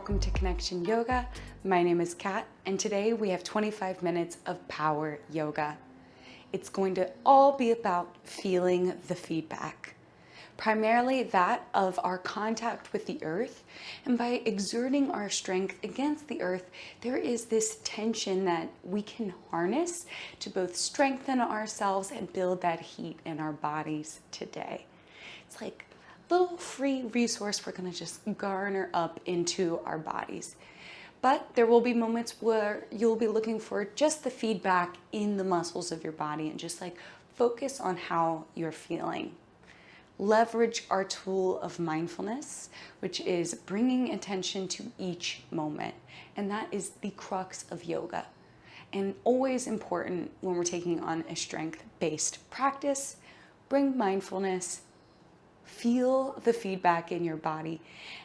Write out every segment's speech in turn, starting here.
welcome to Connection Yoga. My name is Kat, and today we have 25 minutes of power yoga. It's going to all be about feeling the feedback, primarily that of our contact with the earth. And by exerting our strength against the earth, there is this tension that we can harness to both strengthen ourselves and build that heat in our bodies today. It's like little free resource we're going to just garner up into our bodies. But there will be moments where you'll be looking for just the feedback in the muscles of your body and just like focus on how you're feeling. Leverage our tool of mindfulness, which is bringing attention to each moment. And that is the crux of yoga. And always important when we're taking on a strength-based practice. Bring mindfulness. Feel the feedback in your body.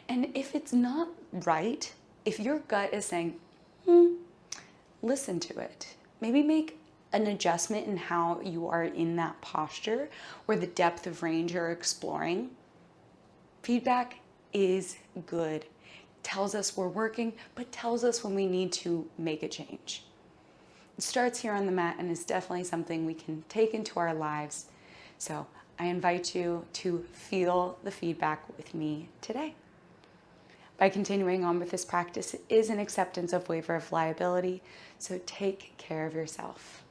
And if it's not right, if your gut is saying, listen to it. Maybe make an adjustment in how you are in that posture or the depth of range you're exploring. Feedback is good. Tells us we're working, but tells us when we need to make a change. It starts here on the mat and is definitely something we can take into our lives. So I invite you to feel the feedback with me today. By continuing on with this practice, it is an acceptance of waiver of liability, so take care of yourself.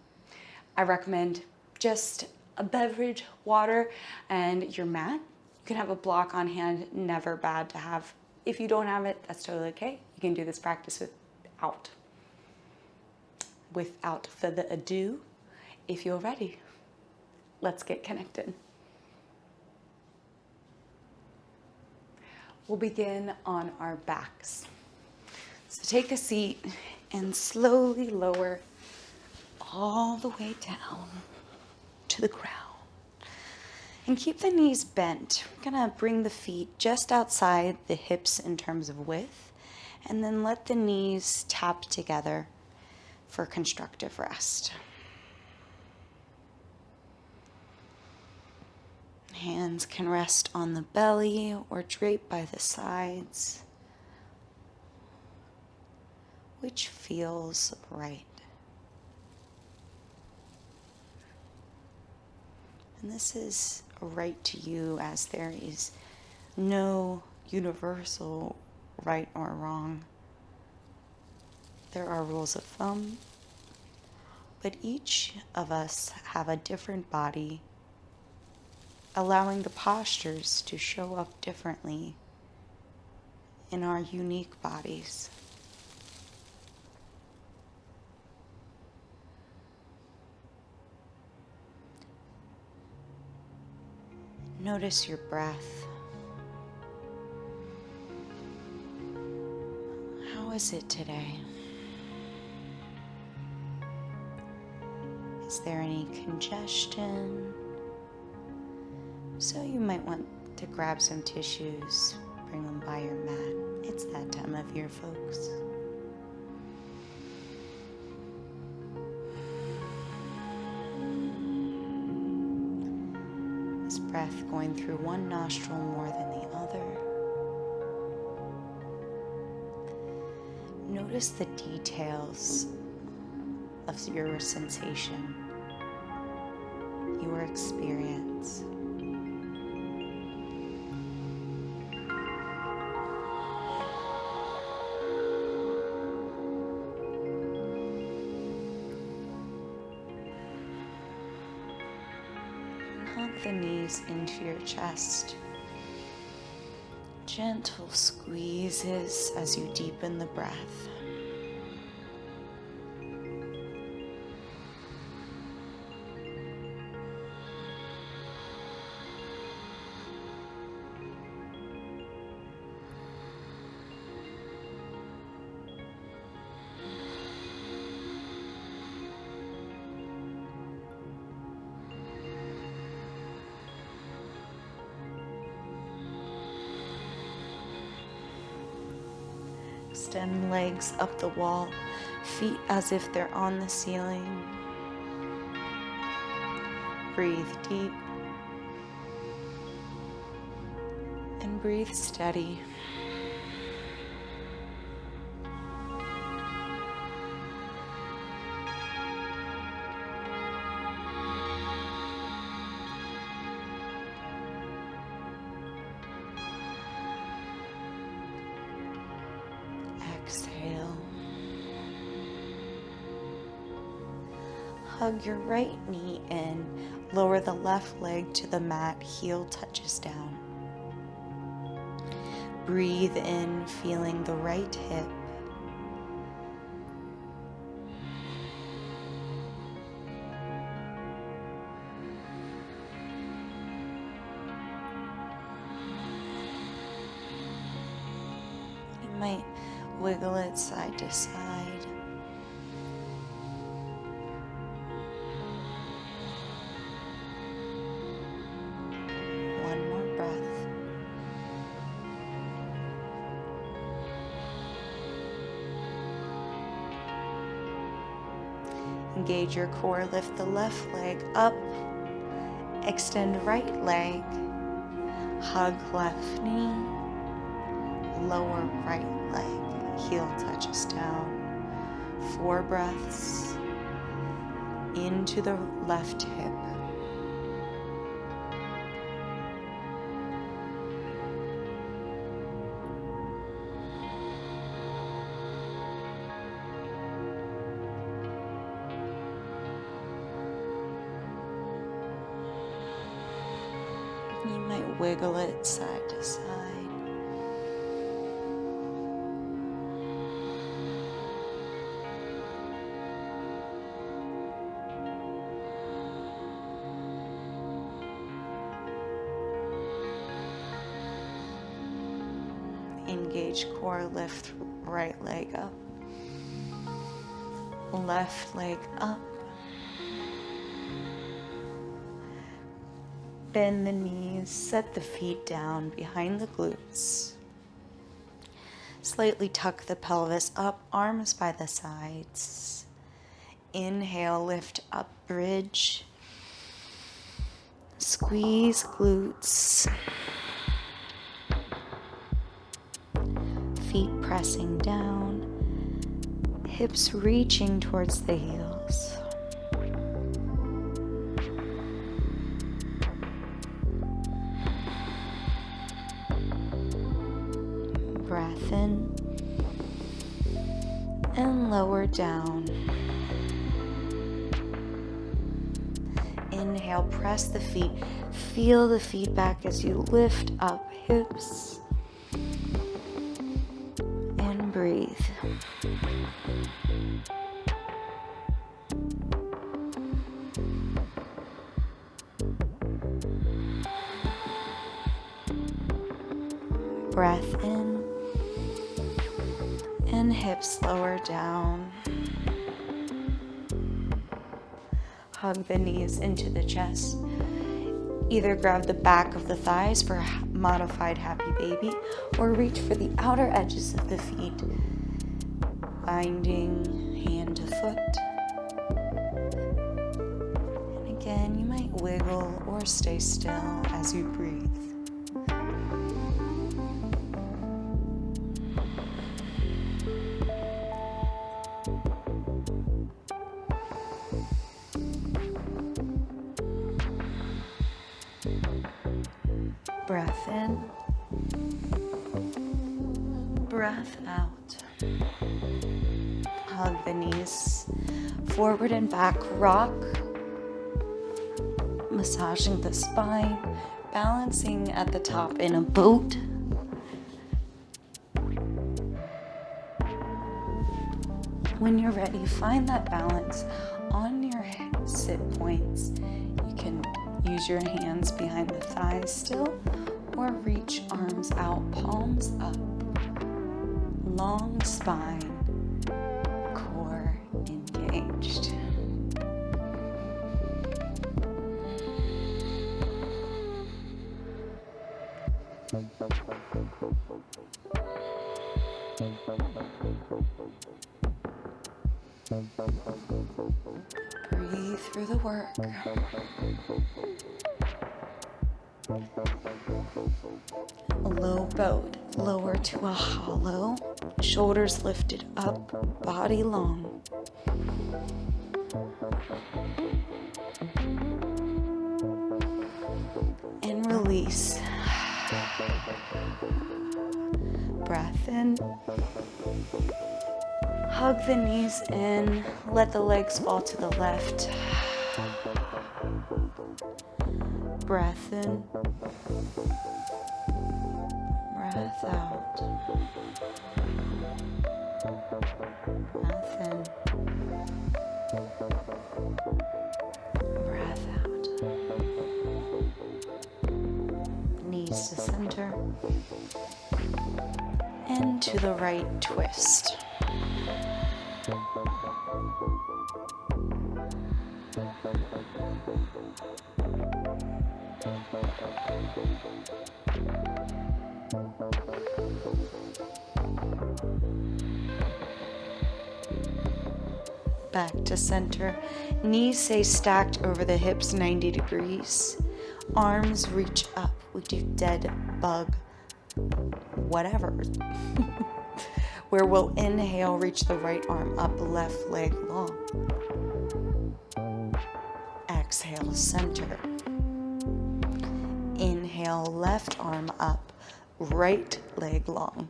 I recommend just a beverage, water, and your mat. You can have a block on hand, never bad to have. If you don't have it, that's totally okay. You can do this practice without. Without further ado, if you're ready, let's get connected. We'll begin on our backs. So take a seat and slowly lower all the way down to the ground. And keep the knees bent. We're gonna bring the feet just outside the hips in terms of width, and then let the knees tap together for constructive rest. Hands can rest on the belly or drape by the sides, which feels right. And this is right to you, as there is no universal right or wrong. There are rules of thumb, but each of us have a different body, allowing the postures to show up differently in our unique bodies. Notice your breath. How is it today? Is there any congestion? So you might want to grab some tissues, bring them by your mat. It's that time of year, folks. Is breath going through one nostril more than the other? Notice the details of your sensation, your experience. Hug the knees into your chest. Gentle squeezes as you deepen the breath. Extend legs up the wall, feet as if they're on the ceiling. Breathe deep and breathe steady. exhale. Hug your right knee in. Lower the left leg to the mat. Heel touches down. Breathe in, feeling the right hip. You might wiggle it side to side. One more breath. Engage your core, lift the left leg up, extend right leg, hug left knee, lower right leg, heel touches down. 4 breaths into the left hip. You might wiggle it side to side. Engage core, lift right leg up. Left leg up. Bend the knees, set the feet down behind the glutes. Slightly tuck the pelvis up, arms by the sides. Inhale, lift up, bridge. Squeeze glutes. Feet pressing down. Hips reaching towards the heels. Breath in and lower down. Inhale, press the feet. Feel the feedback as you lift up hips and breathe. Breath in and hips lower down. Hug the knees into the chest. Either grab the back of the thighs for a modified happy baby or reach for the outer edges of the feet, binding hand to foot. And again, you might wiggle or stay still as you breathe. Breath in, breath out. Hug the knees, forward and back, rock. Massaging the spine, balancing at the top in a boat. When you're ready, find that balance on your sit points. You can use your hands behind the thighs still, or reach arms out, palms up. Long spine, core engaged. Breathe through the work. Low boat, lower to a hollow, shoulders lifted up, body long. And release. Breath in. Hug the knees in. Let the legs fall to the left. Breath in. Breath out. Breath in. Breath out. Knees to center. And to the right twist. Back to center. Knees stay stacked over the hips 90 degrees. Arms reach up. We do dead bug, whatever. Where we'll inhale, reach the right arm up, left leg long. Exhale, center. Inhale, left arm up, right leg long.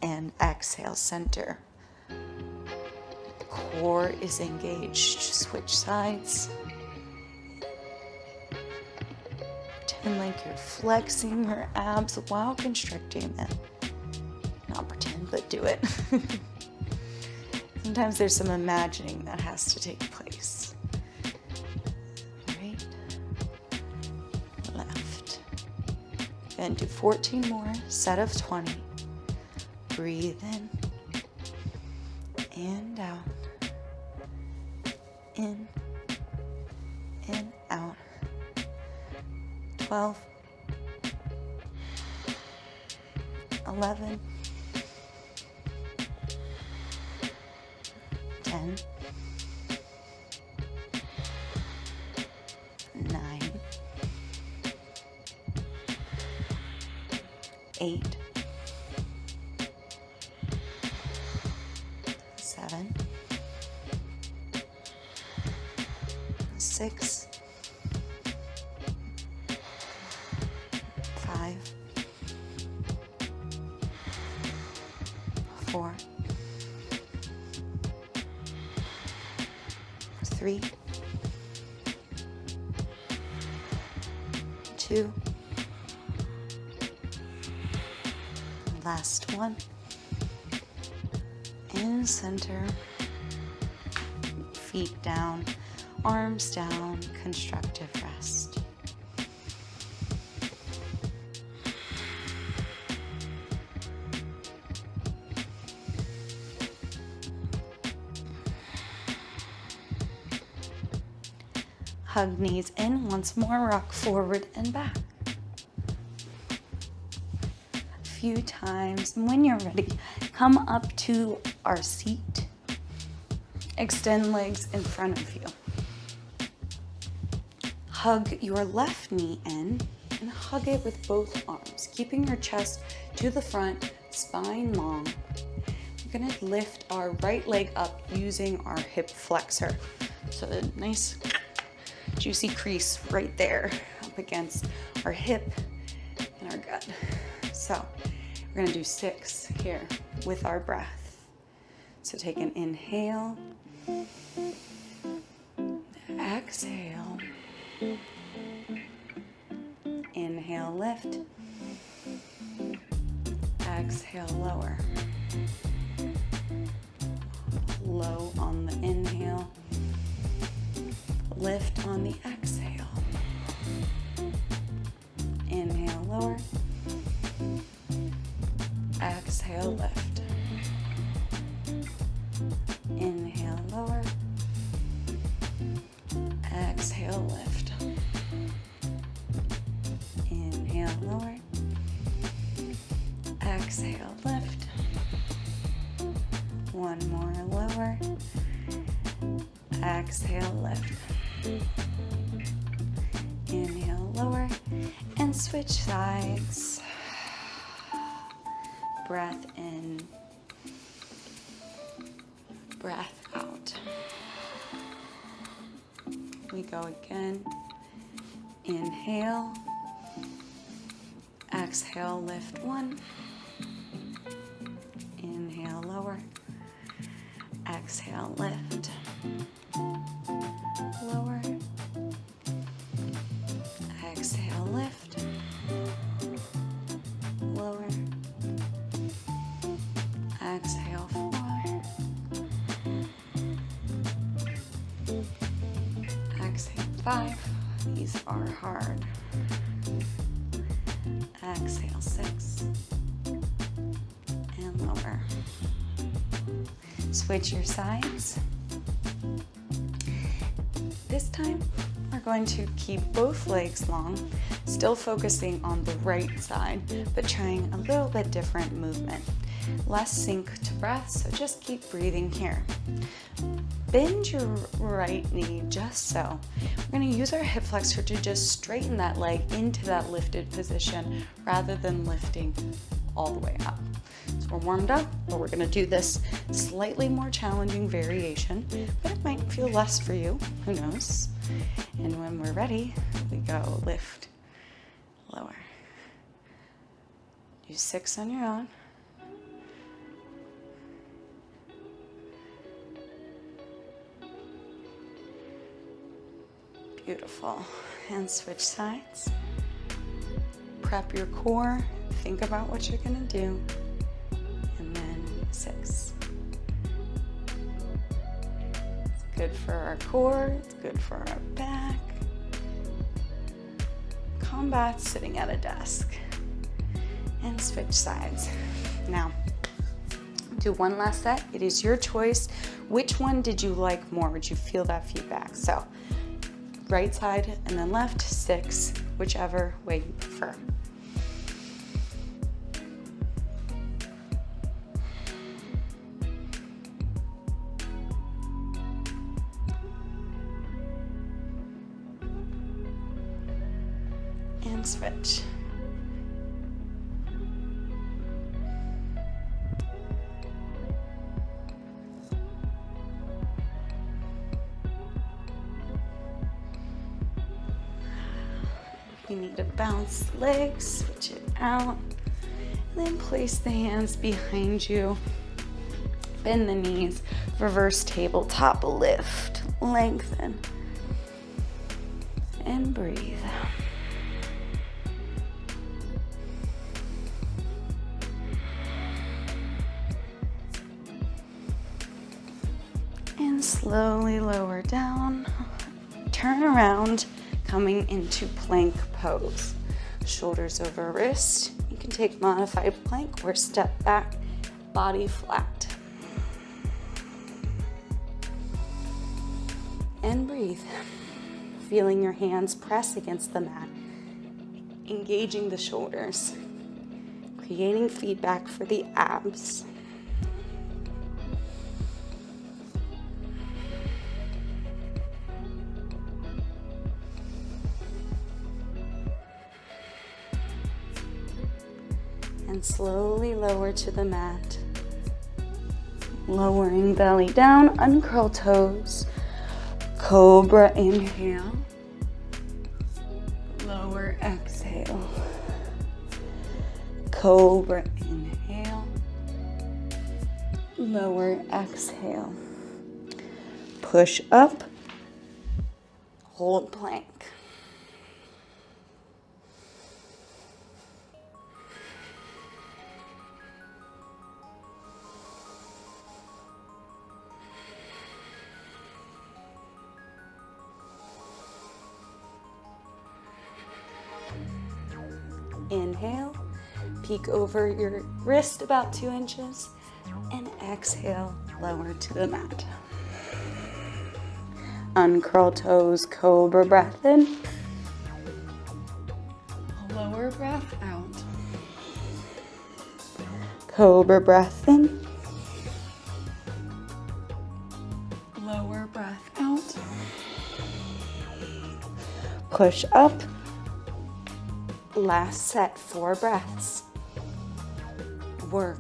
And exhale, center. Core is engaged. Switch sides. Pretend like you're flexing your abs while constricting them. Not pretend, but do it. Sometimes there's some imagining that has to take place. Right, left. Then do 14 more, set of 20. Breathe in and out. In and out. 12, 11, 10, 9, 8, 7, 6, 5, 4, 3, 2, last one, in center, feet down, arms down, constructive rest. Hug knees in once more, rock forward and back. A few times. When you're ready, come up to our seat. Extend legs in front of you. Hug your left knee in and hug it with both arms, keeping your chest to the front, spine long. We're gonna lift our right leg up using our hip flexor. So a nice juicy crease right there up against our hip and our gut. So we're gonna do 6 here with our breath. So take an inhale, exhale, inhale, lift, exhale, lower. Low on the inhale, lift on the exhale. Inhale, lower. Exhale, lift. Inhale, lower. Exhale, lift. Inhale, lower. Exhale, lift. One more, lower. Exhale, lift. Inhale, lower, and switch sides. Breath in, breath out. We go again. Inhale, Exhale, lift 1. Inhale, lower. Exhale, lift. Lower. Exhale, lift. Lower. Exhale, 4. Exhale, 5. These are hard. Exhale, 6. And lower. Switch your sides. This time, we're going to keep both legs long, still focusing on the right side, but trying a little bit different movement. Less sync to breath, so just keep breathing here. Bend your right knee just so. We're going to use our hip flexor to just straighten that leg into that lifted position rather than lifting all the way up. So we're warmed up, but we're going to do this slightly more challenging variation, but it might feel less for you, who knows. And when we're ready, we go lift, lower. Do 6 on your own. Beautiful. And switch sides. Prep your core. Think about what you're going to do. And then 6. It's good for our core. It's good for our back. Combat sitting at a desk. And switch sides. Now, do one last set. It is your choice. Which one did you like more? Would you feel that feedback? So, right side and then left, 6, whichever way you prefer. And switch. You need to bounce legs, switch it out, and then place the hands behind you. Bend the knees, reverse tabletop lift, lengthen, and breathe. And slowly lower down, turn around, coming into plank pose. Shoulders over wrist. You can take modified plank or step back, body flat. And breathe. Feeling your hands press against the mat, engaging the shoulders, creating feedback for the abs. And slowly lower to the mat. Lowering belly down, uncurl toes. Cobra inhale. Lower exhale. Cobra inhale. Lower exhale. Push up. Hold plank. Inhale, peek over your wrist about 2 inches, and exhale, lower to the mat. Uncurl toes, cobra breath in. Lower breath out. Cobra breath in. Lower breath out. Push up. Last set, 4 breaths. Work.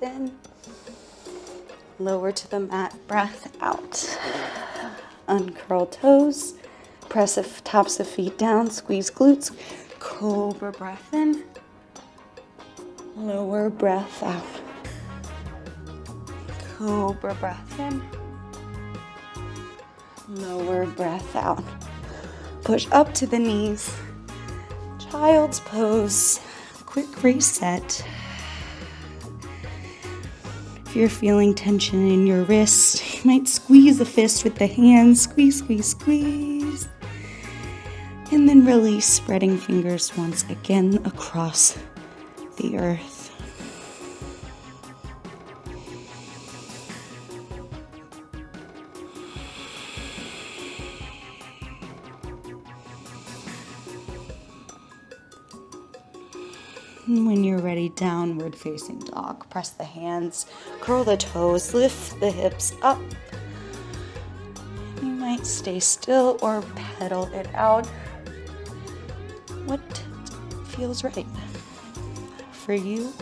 in. Lower to the mat, breath out. Uncurl toes. Press the tops of feet down, squeeze glutes. Cobra breath in. Lower breath out. Cobra breath in. Lower breath out. Push up to the knees. Child's pose. Quick reset. If you're feeling tension in your wrist, you might squeeze a fist with the hands. Squeeze, squeeze, squeeze. And then release, spreading fingers once again across the earth. And when you're ready, downward facing dog. Press the hands, curl the toes, lift the hips up. You might stay still or pedal it out. What feels right for you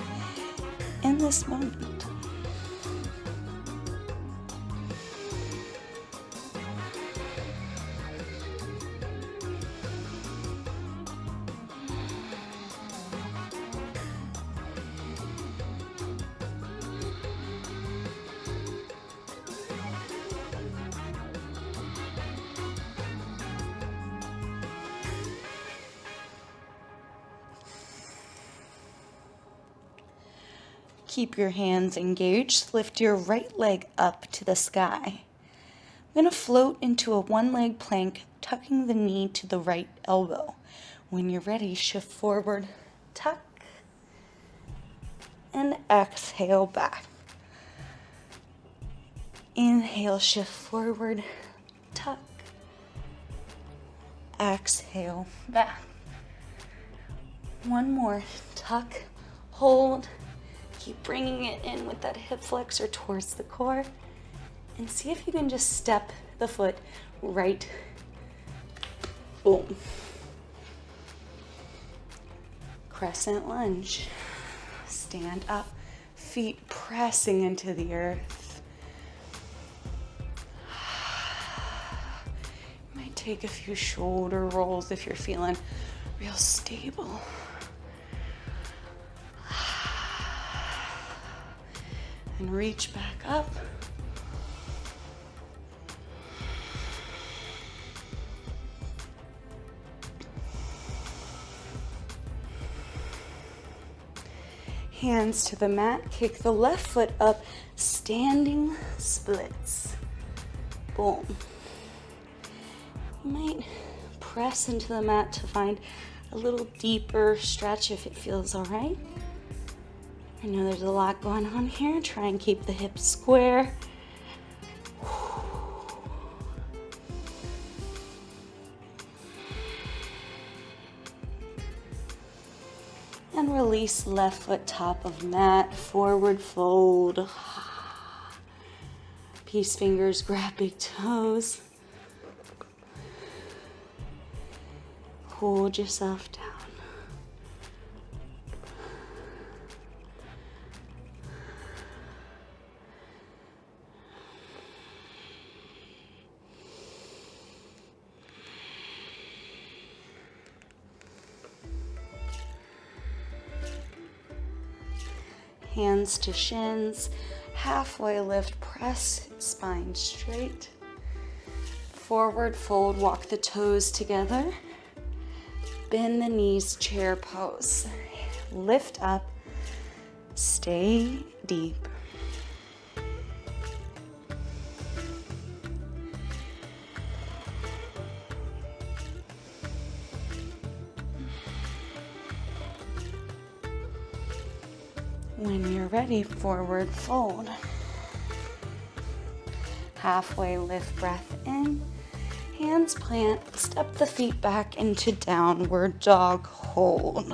in this moment? Keep your hands engaged. Lift your right leg up to the sky. I'm going to float into a one-leg plank, tucking the knee to the right elbow. When you're ready, shift forward, tuck, and exhale back. Inhale, shift forward, tuck, exhale back. One more, tuck, hold. Keep bringing it in with that hip flexor towards the core. And see if you can just step the foot right. Boom. Crescent lunge. Stand up, feet pressing into the earth. You might take a few shoulder rolls if you're feeling real stable. And reach back up. Hands to the mat, kick the left foot up, standing splits. Boom. You might press into the mat to find a little deeper stretch if it feels all right. I know there's a lot going on here. Try and keep the hips square. And release left foot top of mat, forward fold. Peace fingers, grab big toes. Hold yourself down. Hands to shins, halfway lift, press spine straight. Forward fold, walk the toes together. Bend the knees, chair pose. Lift up, stay deep. When you're ready, forward fold. Halfway lift, breath in. Hands plant, step the feet back into downward dog hold.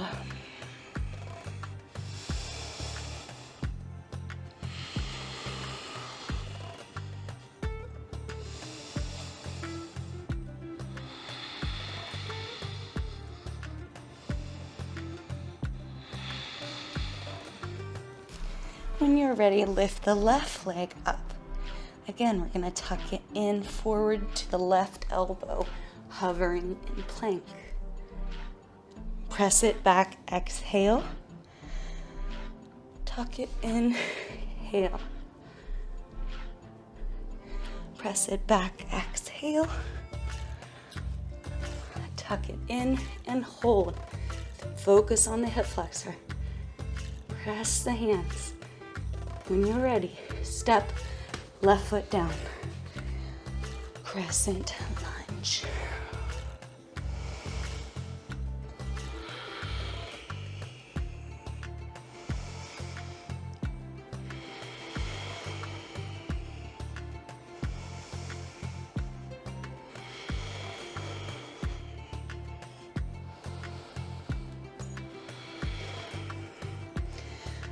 When you're ready, lift the left leg up. Again, we're going to tuck it in forward to the left elbow, hovering in plank. Press it back, exhale. Tuck it in, inhale. Press it back, exhale. Tuck it in and hold. Focus on the hip flexor. Press the hands. When you're ready, step left foot down. Crescent lunge.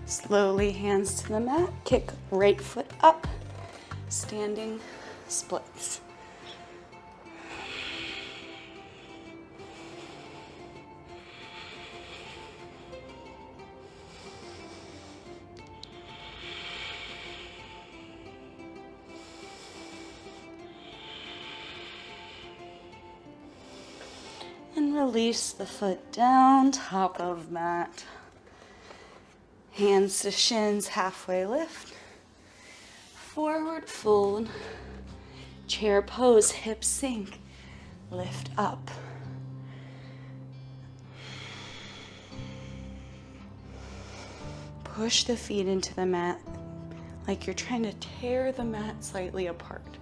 Slowly, hands to the mat, kick right foot up, standing splits. And release the foot down, top of mat. Hands to shins, halfway lift. Forward fold. Chair pose, hips sink. Lift up. Push the feet into the mat like you're trying to tear the mat slightly apart.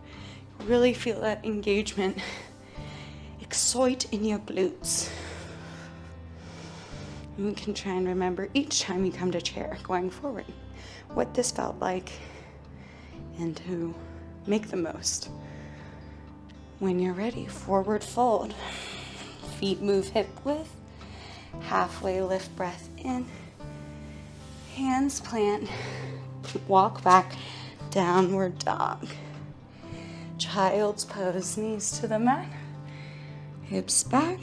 Really feel that engagement. Excite in your glutes. You can try and remember each time you come to chair going forward what this felt like and to make the most. When you're ready, forward fold. Feet move hip width. Halfway lift, breath in. Hands plant. Walk back, downward dog. Child's pose, knees to the mat. Hips back.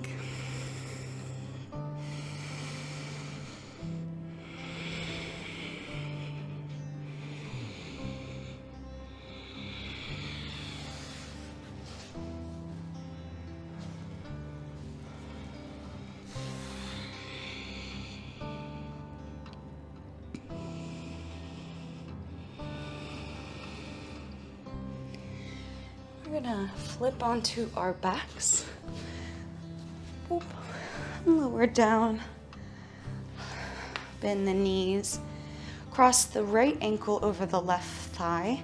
We're gonna flip onto our backs. Boop. Lower down. Bend the knees. Cross the right ankle over the left thigh.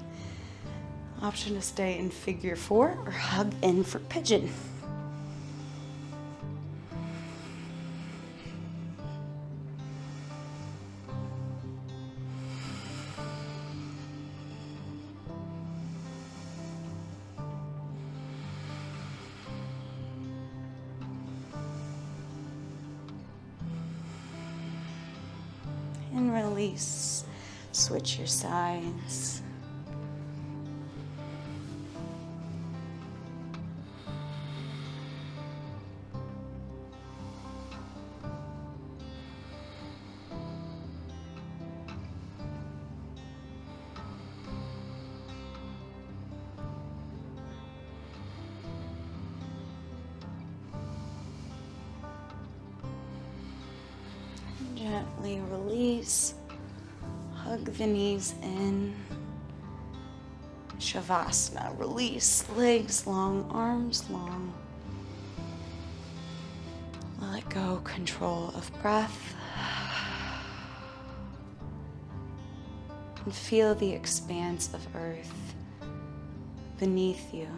Option to stay in figure 4 or hug in for pigeon. And release. Switch your sides. Gently release. Hug the knees in. Shavasana. Release. Legs long, arms long. Let go. Control of breath. And feel the expanse of earth beneath you.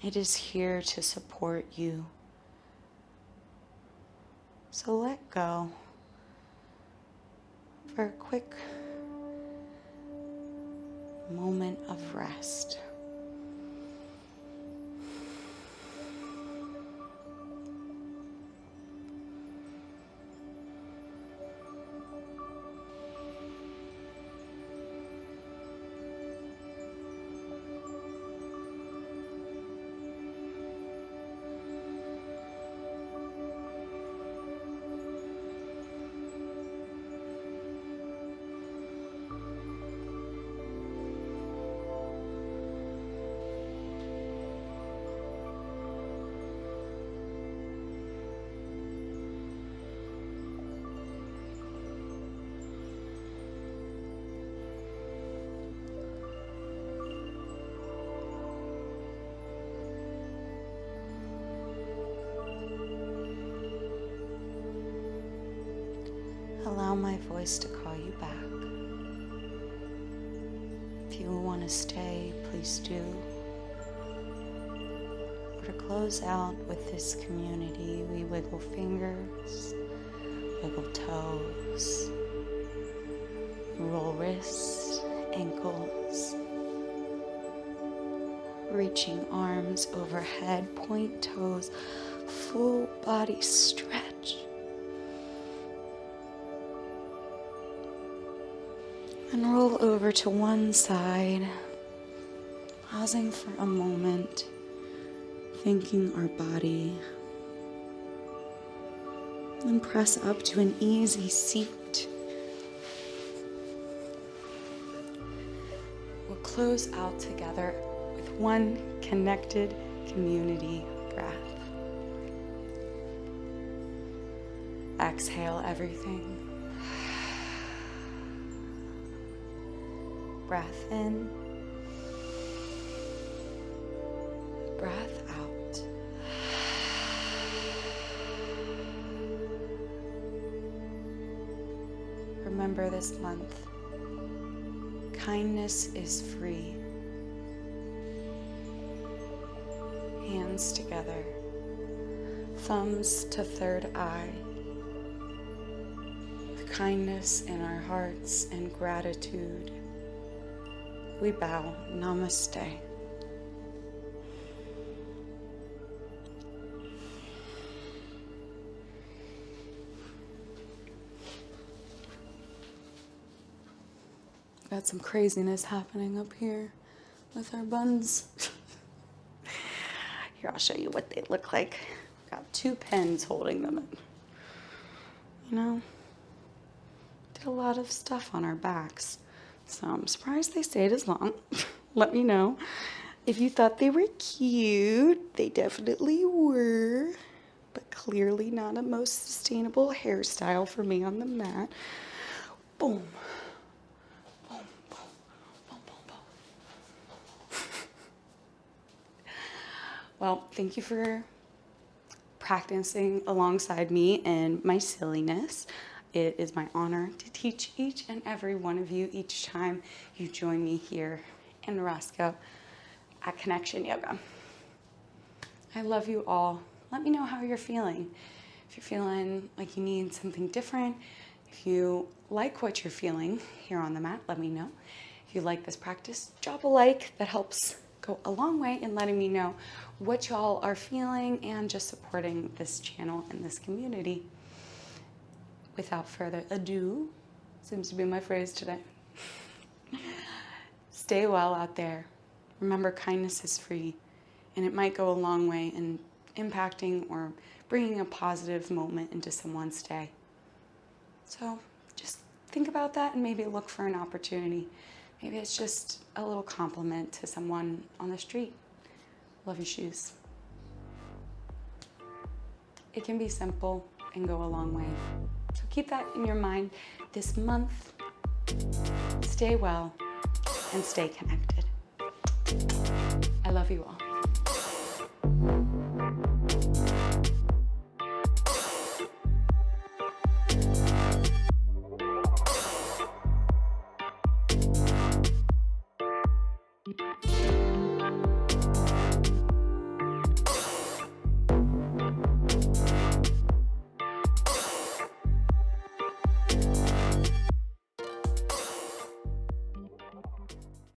It is here to support you. So let go for a quick moment of rest. allow my voice to call you back. If you want to stay, please do. Or to close out with this community, we wiggle fingers, wiggle toes, roll wrists, ankles, reaching arms overhead, point toes, full body stretch. And roll over to one side, pausing for a moment, thanking our body. And press up to an easy seat. We'll close out together with one connected community breath. Exhale everything. Breath in. Breath out. Remember this month, kindness is free. Hands together, thumbs to third eye. With kindness in our hearts and gratitude, we bow. Namaste. Got some craziness happening up here with our buns. Here, I'll show you what they look like. Got 2 pens holding them in. You know, did a lot of stuff on our backs. So I'm surprised they stayed as long. Let me know if you thought they were cute. They definitely were, but clearly not a most sustainable hairstyle for me on the mat. Boom. Boom, boom, boom, boom, boom. Well, thank you for practicing alongside me in my silliness. It is my honor to teach each and every one of you each time you join me here in Roscoe at Connection Yoga. I love you all. Let me know how you're feeling. If you're feeling like you need something different, if you like what you're feeling here on the mat, let me know. If you like this practice, drop a like. That helps go a long way in letting me know what y'all are feeling and just supporting this channel and this community. Without further ado, seems to be my phrase today. Stay well out there. Remember, kindness is free, and it might go a long way in impacting or bringing a positive moment into someone's day. So just think about that and maybe look for an opportunity. Maybe it's just a little compliment to someone on the street. Love your shoes. It can be simple and go a long way. So keep that in your mind this month. Stay well and stay connected. I love you all.